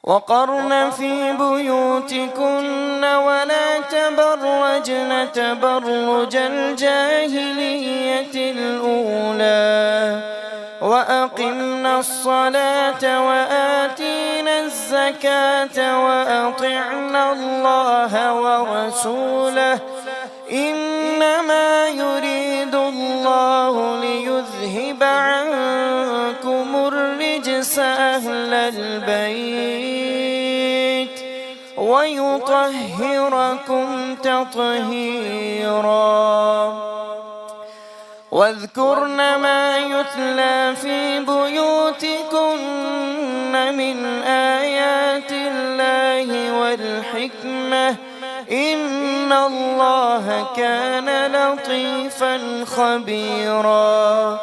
وقرن في بيوتكن ولا تبرجن تبرج الجاهلية الأولى وأقمنا الصلاة وآتينا الزكاة وأطعنا الله ورسوله إنما يريد الله ليذهب عنكم الرجس أهل البيت ويطهركم تطهيرا واذكرن ما يتلى في بيوتكن من آيات الله والحكمة إن الله كان لطيفا خبيرا